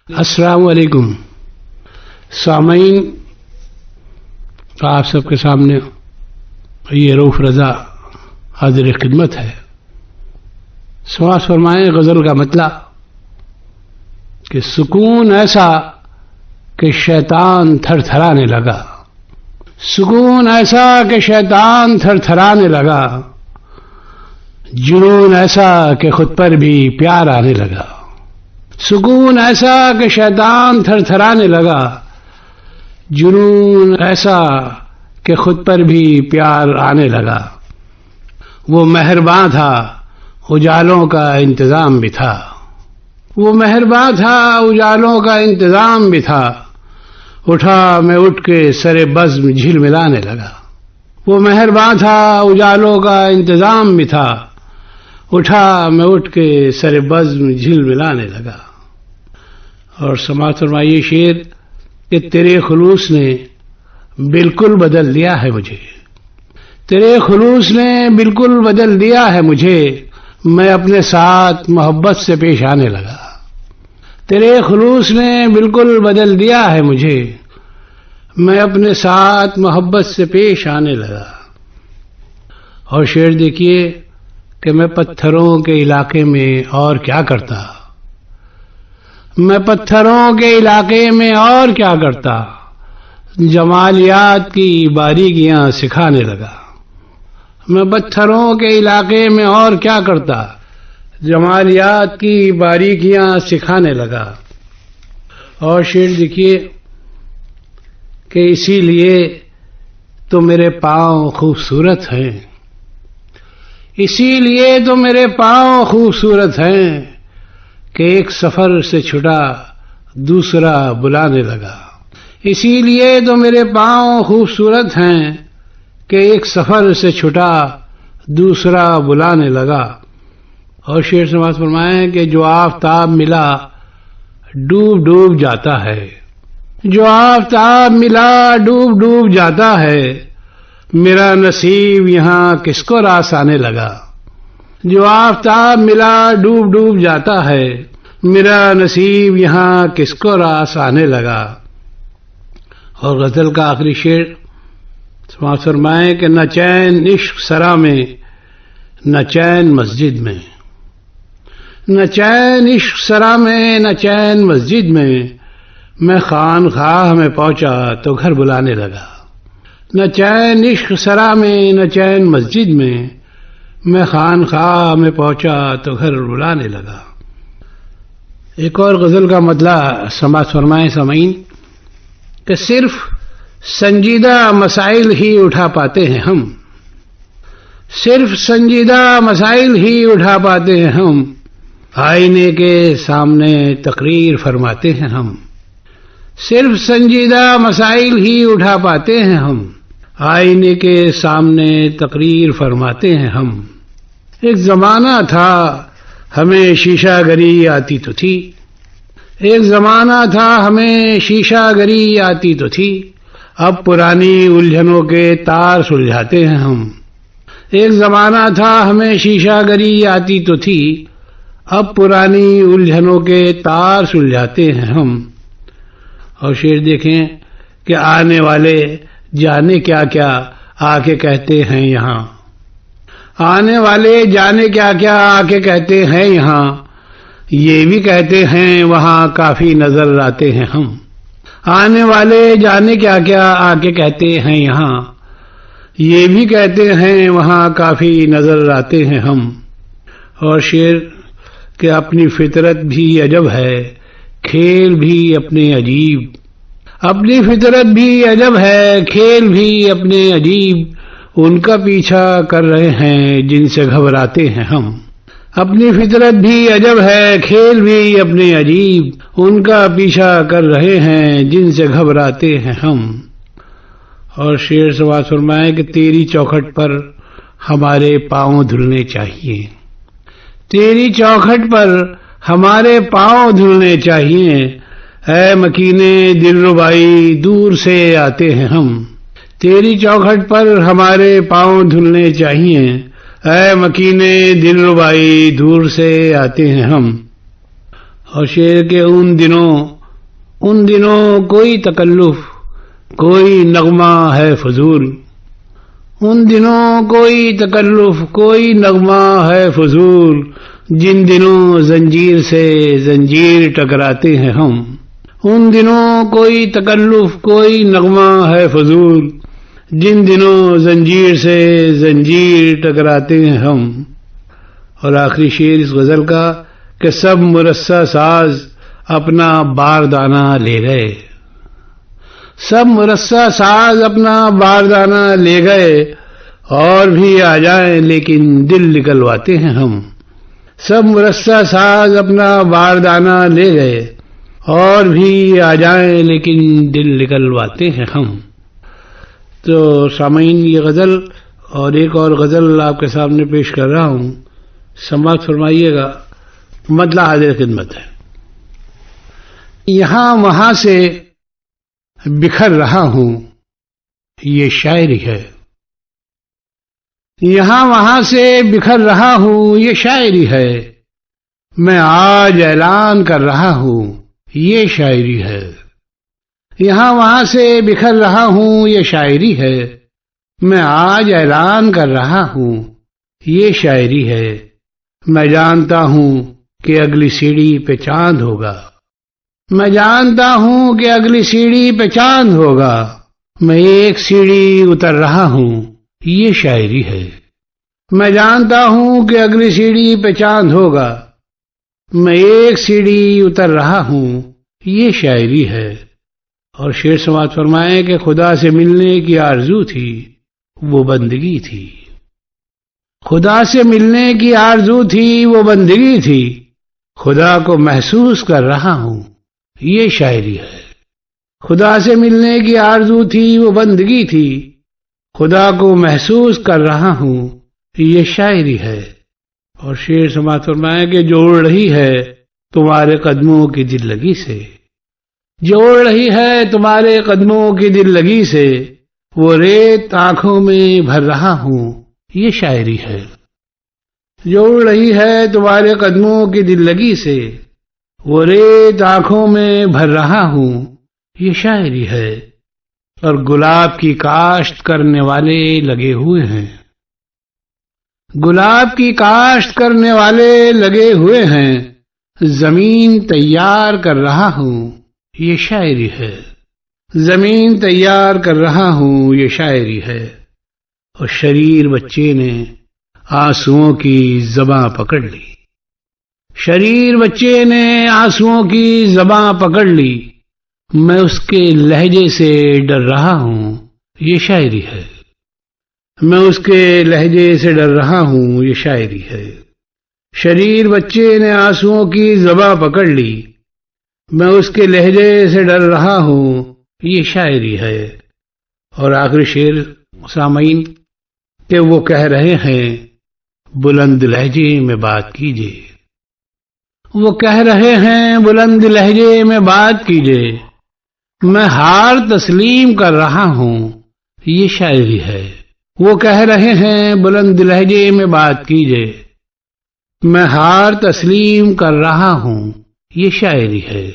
السلام علیکم سامعین، آپ سب کے سامنے یہ رؤف رضا حاضر خدمت ہے۔ سماعت فرمائیں غزل کا مطلع کہ سکون ایسا کہ شیطان تھر تھرانے لگا، سکون ایسا کہ شیطان تھر تھرانے لگا، جنون ایسا کہ خود پر بھی پیار آنے لگا، سکون ایسا کہ شیطان تھر تھرانے لگا، جنون ایسا کہ خود پر بھی پیار آنے لگا۔ وہ مہرباں تھا، اجالوں کا انتظام بھی تھا، وہ مہرباں تھا، اجالوں کا انتظام بھی تھا، اٹھا میں اٹھ کے سر بزم جھل ملانے لگا۔ وہ مہرباں تھا، اجالوں کا انتظام بھی تھا، اٹھا میں اٹھ کے سر بزم جھل ملانے لگا۔ اور سماعت فرمائیے شعر کہ تیرے خلوص نے بالکل بدل دیا ہے مجھے، تیرے خلوص نے بالکل بدل دیا ہے مجھے، میں اپنے ساتھ محبت سے پیش آنے لگا۔ تیرے خلوص نے بالکل بدل دیا ہے مجھے، میں اپنے ساتھ محبت سے پیش آنے لگا۔ اور شعر دیکھیے کہ میں پتھروں کے علاقے میں اور کیا کرتا، میں پتھروں کے علاقے میں اور کیا کرتا، جمالیات کی باریکیاں سکھانے لگا۔ میں پتھروں کے علاقے میں اور کیا کرتا، جمالیات کی باریکیاں سکھانے لگا۔ اور شعر دیکھیے کہ اسی لیے تو میرے پاؤں خوبصورت ہیں، اسی لیے تو میرے پاؤں خوبصورت ہیں کہ ایک سفر سے چھٹا دوسرا بلانے لگا۔ اسی لیے تو میرے پاؤں خوبصورت ہیں کہ ایک سفر سے چھٹا دوسرا بلانے لگا۔ اور شعر سماعت فرمائیں کہ جو آفتاب ملا ڈوب ڈوب جاتا ہے، جو آفتاب ملا ڈوب ڈوب جاتا ہے، میرا نصیب یہاں کس کو راس آنے لگا۔ جو آفتاب ملا ڈوب ڈوب جاتا ہے، میرا نصیب یہاں کس کو راس آنے لگا۔ اور غزل کا آخری شعر سماعت فرمائیں کہ نہ چین عشق سرا میں، نہ چین مسجد میں، نہ چین عشق سرا میں، نہ چین مسجد میں، میں خانخواہ میں پہنچا تو گھر بلانے لگا۔ نہ چین عشق سرا میں، نہ چین مسجد میں، میں خانخواہ میں پہنچا تو گھر بلانے لگا۔ ایک اور غزل کا مطلع سماعت فرمائیں سامعین کہ صرف سنجیدہ مسائل ہی اٹھا پاتے ہیں ہم، صرف سنجیدہ مسائل ہی اٹھا پاتے ہیں ہم، آئینے کے سامنے تقریر فرماتے ہیں ہم، صرف سنجیدہ مسائل ہی اٹھا پاتے ہیں ہم، آئینے کے سامنے تقریر فرماتے ہیں ہم۔ ایک زمانہ تھا ہمیں شیشہ گری آتی تو تھی، ایک زمانہ تھا ہمیں شیشہ گری آتی تو تھی، اب پرانی الجھنوں کے تار سلجھاتے ہیں ہم۔ ایک زمانہ تھا ہمیں شیشہ گری آتی تو تھی، اب پرانی الجھنوں کے تار سلجھاتے ہیں ہم۔ اور شعر دیکھیں کہ آنے والے جانے کیا کیا آ کے کہتے ہیں یہاں، آنے والے جانے کیا کیا آ کے کہتے ہیں یہاں، یہ بھی کہتے ہیں وہاں کافی نظر آتے ہیں ہم۔ آنے والے جانے کیا کیا آ کے کہتے ہیں یہاں، یہ بھی کہتے ہیں وہاں کافی نظر آتے ہیں ہم۔ اور شعر کہ اپنی فطرت بھی عجب ہے، کھیل بھی اپنے عجیب، اپنی فطرت بھی عجب ہے، کھیل بھی اپنے عجیب، ان کا پیچھا کر رہے ہیں جن سے گھبراتے ہیں ہم۔ اپنی فطرت بھی عجب ہے، کھیل بھی اپنے عجیب، ان کا پیچھا کر رہے ہیں جن سے گھبراتے ہیں ہم۔ اور شعر سماعت فرمائیں کہ تیری چوکھٹ پر ہمارے پاؤں دھلنے چاہیے، تیری چوکھٹ پر ہمارے پاؤں دھلنے چاہیے، اے مکینے دل ربائی دور سے آتے ہیں ہم۔ تیری چوکھٹ پر ہمارے پاؤں دھلنے چاہیے، اے مکینے دل ربائی دور سے آتے ہیں ہم۔ اور شعر کے ان دنوں کوئی تکلف کوئی نغمہ ہے فضول، ان دنوں کوئی تکلف کوئی نغمہ ہے فضول، جن دنوں زنجیر سے زنجیر ٹکراتے ہیں ہم، ان دنوں کوئی تکلف کوئی نغمہ ہے فضول، جن دنوں زنجیر سے زنجیر ٹکراتے ہیں ہم۔ اور آخری شعر اس غزل کا کہ سب مرصع ساز اپنا باردانہ لے گئے، سب مرصع ساز اپنا باردانہ لے گئے، اور بھی آ جائیں لیکن دل نکلواتے ہیں ہم، سب مرصع ساز اپنا باردانہ لے گئے، اور بھی آ جائیں لیکن دل نکلواتے ہیں ہم۔ تو سامعین، یہ غزل اور ایک اور غزل آپ کے سامنے پیش کر رہا ہوں، سماعت فرمائیے گا، مطلع حاضر خدمت ہے۔ یہاں وہاں سے بکھر رہا ہوں یہ شاعری ہے، یہاں وہاں سے بکھر رہا ہوں یہ شاعری ہے، میں آج اعلان کر رہا ہوں یہ شاعری ہے، یہاں وہاں سے بکھر رہا ہوں یہ شاعری ہے، میں آج اعلان کر رہا ہوں یہ شاعری ہے، میں جانتا ہوں کہ اگلی سیڑھی پہ چاند ہوگا، میں جانتا ہوں کہ اگلی سیڑھی پہ چاند ہوگا، میں ایک سیڑھی اتر رہا ہوں یہ شاعری ہے، میں جانتا ہوں کہ اگلی سیڑھی پہ چاند ہوگا، میں ایک سیڑھی اتر رہا ہوں یہ شاعری ہے۔ اور شعر سماعت فرمائیں کہ خدا سے ملنے کی آرزو تھی وہ بندگی تھی، خدا سے ملنے کی آرزو تھی وہ بندگی تھی، خدا کو محسوس کر رہا ہوں یہ شاعری ہے، خدا سے ملنے کی آرزو تھی وہ بندگی تھی، خدا کو محسوس کر رہا ہوں یہ شاعری ہے۔ اور شعر سماعت فرمائیں کہ جوڑ رہی ہے تمہارے قدموں کی دل لگی سے، جوڑ رہی ہے تمہارے قدموں کی دل لگی سے، وہ ریت آنکھوں میں بھر رہا ہوں یہ شاعری ہے، جوڑ رہی ہے تمہارے قدموں کی دل لگی سے، وہ ریت آنکھوں میں بھر رہا ہوں یہ شاعری ہے۔ اور گلاب کی کاشت کرنے والے لگے ہوئے ہیں، گلاب کی کاشت کرنے والے لگے ہوئے ہیں، زمین تیار کر رہا ہوں یہ شاعری ہے، زمین تیار کر رہا ہوں یہ شاعری ہے۔ اور شریر بچے نے آنسوؤں کی زباں پکڑ لی، شریر بچے نے آنسوؤں کی زباں پکڑ لی، میں اس کے لہجے سے ڈر رہا ہوں یہ شاعری ہے، میں اس کے لہجے سے ڈر رہا ہوں یہ شاعری ہے۔ شریر بچے نے آنسوؤں کی زباں پکڑ لی، میں اس کے لہجے سے ڈر رہا ہوں یہ شاعری ہے۔ اور آخری شعر سامعین کہ وہ کہہ رہے ہیں بلند لہجے میں بات کیجئے، وہ کہہ رہے ہیں بلند لہجے میں بات کیجئے، میں ہار تسلیم کر رہا ہوں یہ شاعری ہے، وہ کہہ رہے ہیں بلند لہجے میں بات کیجئے، میں ہار تسلیم کر رہا ہوں یہ شاعری ہے۔